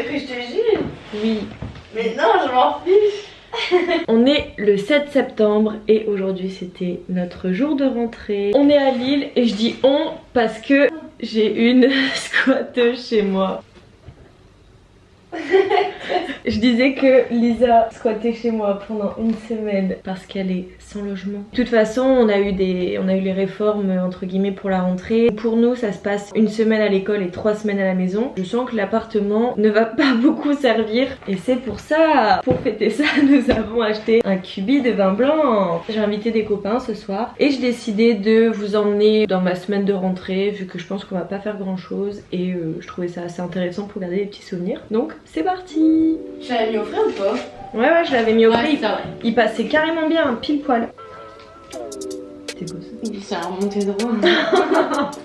t'avais pris, je te jure. Oui. Mais non, je m'en fiche. On est le 7 septembre et aujourd'hui c'était notre jour de rentrée. On est à Lille et je dis on parce que j'ai une squatteuse chez moi. Je disais que Lisa squattait chez moi pendant une semaine parce qu'elle est sans logement. De toute façon, on a eu les réformes entre guillemets pour la rentrée. Pour nous, ça se passe une semaine à l'école et 3 semaines à la maison. Je sens que l'appartement ne va pas beaucoup servir et c'est pour ça, pour fêter ça, nous avons acheté un cubi de vin blanc. J'ai invité des copains ce soir et j'ai décidé de vous emmener dans ma semaine de rentrée vu que je pense qu'on va pas faire grand chose et je trouvais ça assez intéressant pour garder des petits souvenirs. Donc c'est parti. Tu l'avais mis au frais ou pas? Ouais, je l'avais mis au frais. Ouais, ça, ouais. Il passait carrément bien, pile poil. C'était beau ça. C'est un remonté droit.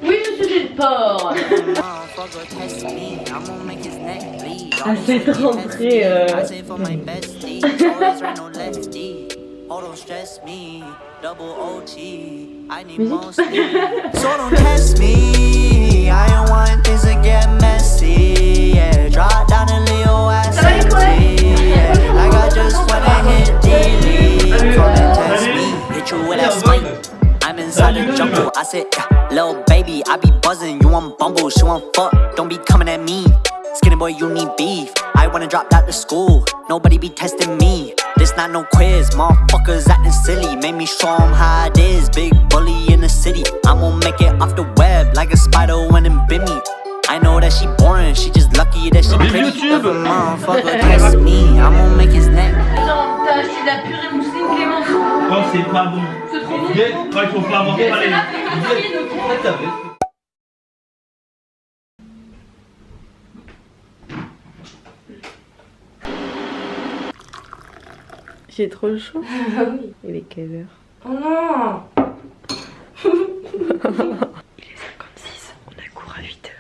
Oui, je suis du porc. À cette rentrée, I'm inside the jungle. I said, little baby, I be buzzing. You want bumble, she want fuck. Don't be coming at me. Skinny boy, you need beef. I wanna drop out to school. Nobody be testing me. This not no quiz. Motherfuckers acting silly. Made me show 'em how it is. Big bully in the city. I'm gonna make it off the web like a spider when it bit me. I know that she boring. She just lucky that she pretty. If a motherfucker test me, I'm gonna make his neck. Genre, t'as acheté de la purée mousseline Clémenceau. Oh, c'est pas bon. C'est trop bon. Quand il faut pas avoir C'est parlé. la purée mousseline, ok. j'ai trop chaud. Ah oui. Il est quelle heure? Oh non. Il est 56, on a cours à 8h.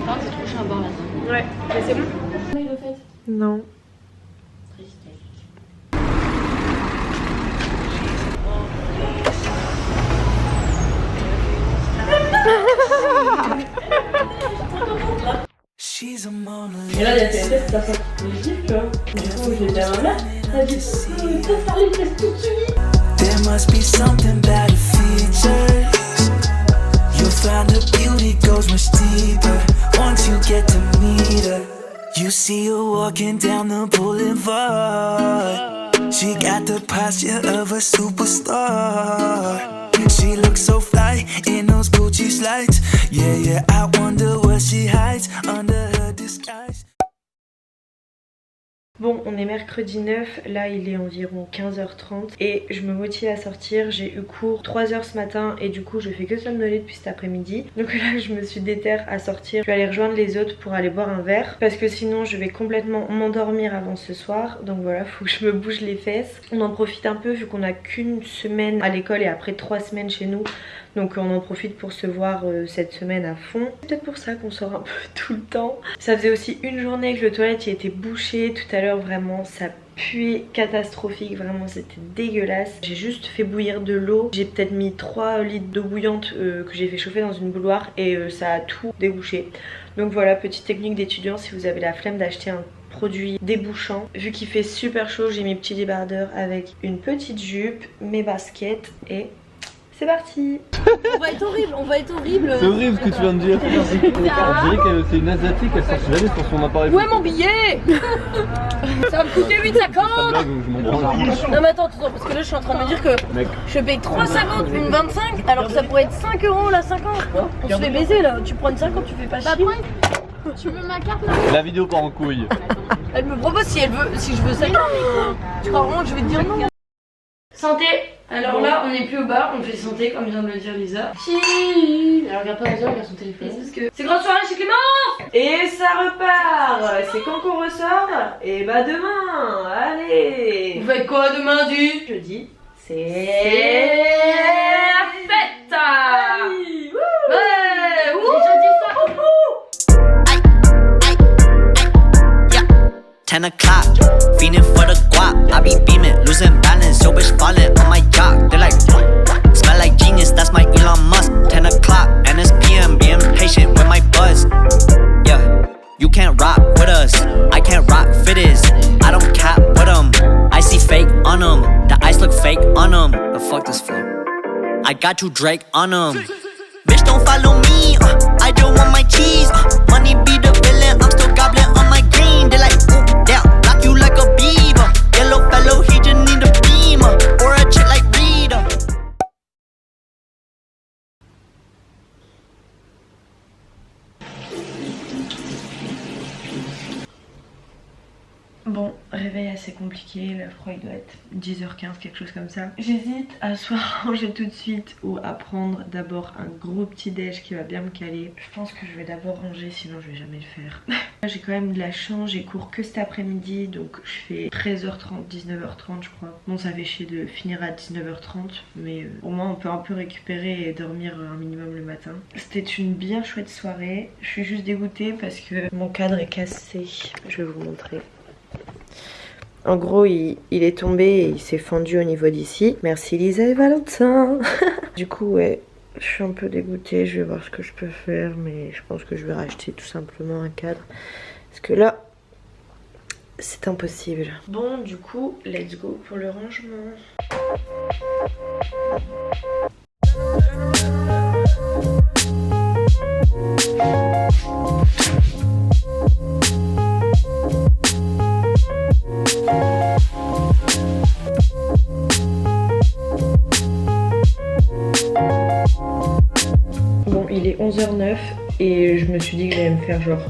Ah, c'est trop chiant à boire là. Ouais, mais c'est bon? Comment il le fait? Non. Et là, il a fait un test, t'as senti positif, tu vois. Du coup, j'étais à là. Elle a dit, peut-être faire les tests tout de suite. There must be something about the features. You'll find the beauty goes much deeper once you get to meet her. You see her walking down the boulevard. She got the posture of a superstar. She looks so fly in those Gucci slides. Yeah, I wonder what she hides under her disguise. Bon, on est mercredi 9, là il est environ 15h30 et je me motive à sortir. J'ai eu cours 3h ce matin et du coup je fais que somnoler depuis cet après-midi. Donc là je me suis déterre à sortir. Je vais aller rejoindre les autres pour aller boire un verre parce que sinon je vais complètement m'endormir avant ce soir. Donc voilà, faut que je me bouge les fesses. On en profite un peu vu qu'on a qu'une semaine à l'école et après 3 semaines chez nous. Donc on en profite pour se voir cette semaine à fond. C'est peut-être pour ça qu'on sort un peu tout le temps. Ça faisait aussi une journée que le toilette y était bouché. Tout à l'heure vraiment ça puait catastrophique. Vraiment c'était dégueulasse. J'ai juste fait bouillir de l'eau. J'ai peut-être mis 3 litres d'eau bouillante que j'ai fait chauffer dans une bouilloire et ça a tout débouché. Donc voilà, petite technique d'étudiant si vous avez la flemme d'acheter un produit débouchant. Vu qu'il fait super chaud, j'ai mes petits débardeurs avec une petite jupe, mes baskets et... c'est parti. On va être horrible, on va être horrible. C'est horrible ce que tu viens de dire. On dirait que c'est une asiatique, elle sort jamais sur son appareil. Où est mon billet? Ça va me coûter 8,50. Non mais attends, parce que là je suis en train de me dire que Mec. je paye 3,50 une 25 alors que ça pourrait être 5 € la 50. On se fait baiser là, tu prends une 50, tu fais pas chier. Tu veux ma carte là? La vidéo part en couille. Elle me propose si je veux 50. Tu crois vraiment que je vais te dire non? Santé. Alors là, on n'est plus au bar, on fait santé comme vient de le dire Lisa. Si. Alors regarde pas Lisa, regarde son téléphone. Parce que c'est grande soirée chez Clémence. Et ça repart. C'est quand qu'on ressort? Et bah demain. Allez. Vous faites quoi demain du Jeudi. C'est la fête. Allez. Ouais. Yeah. I got you Drake on them. Bitch, don't follow me, I just want my cheese. Money be the villain, I'm still gobbling on my green. They like, ooh, yeah, lock you like a beaver. Yellow fellow, he just need a beamer. Or a chick like Rita. Bon, réveil assez compliqué, là je crois qu'il doit être 10h15, quelque chose comme ça. J'hésite à soit ranger tout de suite ou à prendre d'abord un gros petit déj qui va bien me caler. Je pense que je vais d'abord ranger, sinon je vais jamais le faire. J'ai quand même de la chance, j'ai cours que cet après-midi, donc je fais 13h30, 19h30 je crois. Bon, ça fait chier de finir à 19h30, mais au moins on peut un peu récupérer et dormir un minimum le matin. C'était une bien chouette soirée, je suis juste dégoûtée parce que mon cadre est cassé. Je vais vous montrer. En gros, il est tombé et il s'est fendu au niveau d'ici. Merci Lisa et Valentin. Du coup, ouais, je suis un peu dégoûtée. Je vais voir ce que je peux faire, mais je pense que je vais racheter tout simplement un cadre. Parce que là, c'est impossible. Bon, du coup, let's go pour le rangement. Bon, il est 11h09 et je me suis dit que j'allais me faire genre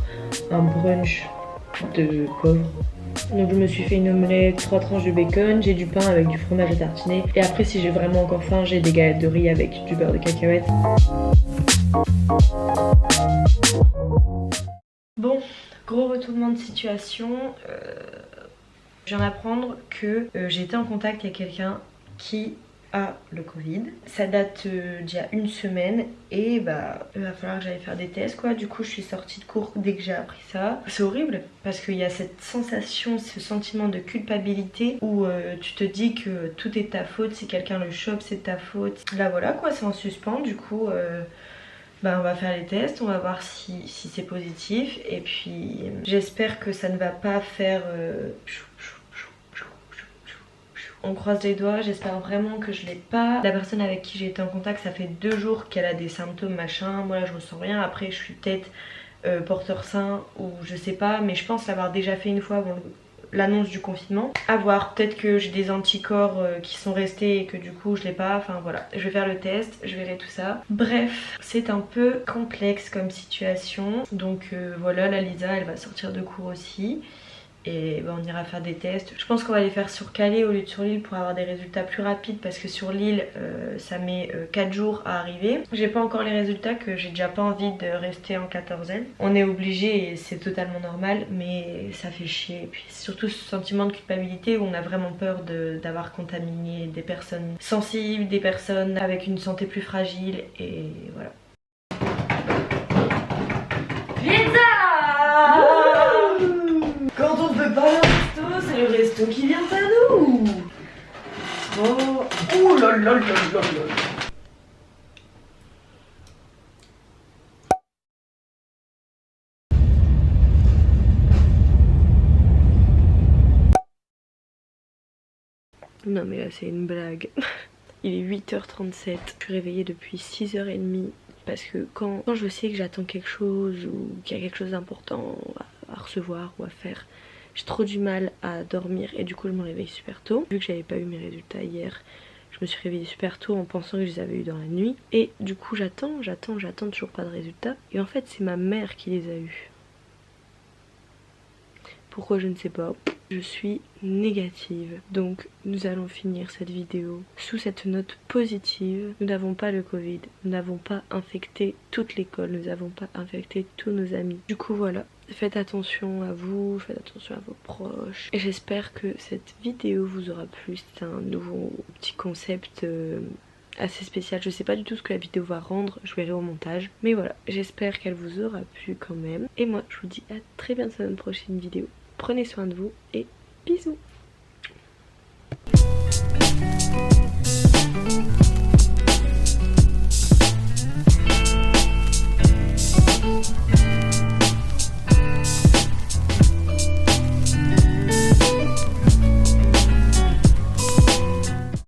un brunch de pauvre. Donc je me suis fait une omelette, 3 tranches de bacon, j'ai du pain avec du fromage à tartiner. Et après, si j'ai vraiment encore faim, j'ai des galettes de riz avec du beurre de cacahuète. Bon, gros retournement de situation. Je viens d'apprendre que j'ai été en contact avec quelqu'un qui a le Covid. Ça date d'il y a une semaine et bah il va falloir que j'aille faire des tests quoi. Du coup je suis sortie de cours dès que j'ai appris ça. C'est horrible parce qu'il y a cette sensation, ce sentiment de culpabilité où tu te dis que tout est ta faute, si quelqu'un le chope c'est ta faute. Là voilà quoi, c'est en suspens du coup bah, on va faire les tests, on va voir si c'est positif et puis j'espère que ça ne va pas faire on croise les doigts, j'espère vraiment que je l'ai pas. La personne avec qui j'ai été en contact, ça fait 2 jours qu'elle a des symptômes machin. Moi là je ressens rien, après je suis peut-être porteur sain ou je sais pas. Mais je pense l'avoir déjà fait une fois avant l'annonce du confinement. À voir, peut-être que j'ai des anticorps qui sont restés et que du coup je l'ai pas. Enfin voilà, je vais faire le test, je verrai tout ça. Bref, c'est un peu complexe comme situation. Donc voilà, la Lisa elle va sortir de cours aussi. Et bah, on ira faire des tests. Je pense qu'on va les faire sur Calais au lieu de sur l'île pour avoir des résultats plus rapides parce que sur l'île ça met 4 jours à arriver. J'ai pas encore les résultats, que j'ai déjà pas envie de rester en quatorzaine. On est obligé et c'est totalement normal, mais ça fait chier. Et puis surtout ce sentiment de culpabilité où on a vraiment peur d'avoir contaminé des personnes sensibles, des personnes avec une santé plus fragile et voilà. Quand on ne veut pas le resto, c'est le resto qui vient à nous. Oh, ouh là là là là là. Non mais là c'est une blague. Il est 8h37, je suis réveillée depuis 6h30 parce que quand je sais que j'attends quelque chose ou qu'il y a quelque chose d'important à recevoir ou à faire, j'ai trop du mal à dormir et du coup je me réveille super tôt. Vu que j'avais pas eu mes résultats hier, je me suis réveillée super tôt en pensant que je les avais eu dans la nuit et du coup j'attends toujours pas de résultats et en fait c'est ma mère qui les a eus. Pourquoi je ne sais pas. Je suis négative. Donc nous allons finir cette vidéo sous cette note positive. Nous n'avons pas le Covid. Nous n'avons pas infecté toute l'école. Nous n'avons pas infecté tous nos amis. Du coup voilà. Faites attention à vous. Faites attention à vos proches. Et j'espère que cette vidéo vous aura plu. C'est un nouveau petit concept assez spécial. Je sais pas du tout ce que la vidéo va rendre. Je verrai au montage. Mais voilà. J'espère qu'elle vous aura plu quand même. Et moi je vous dis à très bientôt dans une prochaine vidéo. Prenez soin de vous et bisous.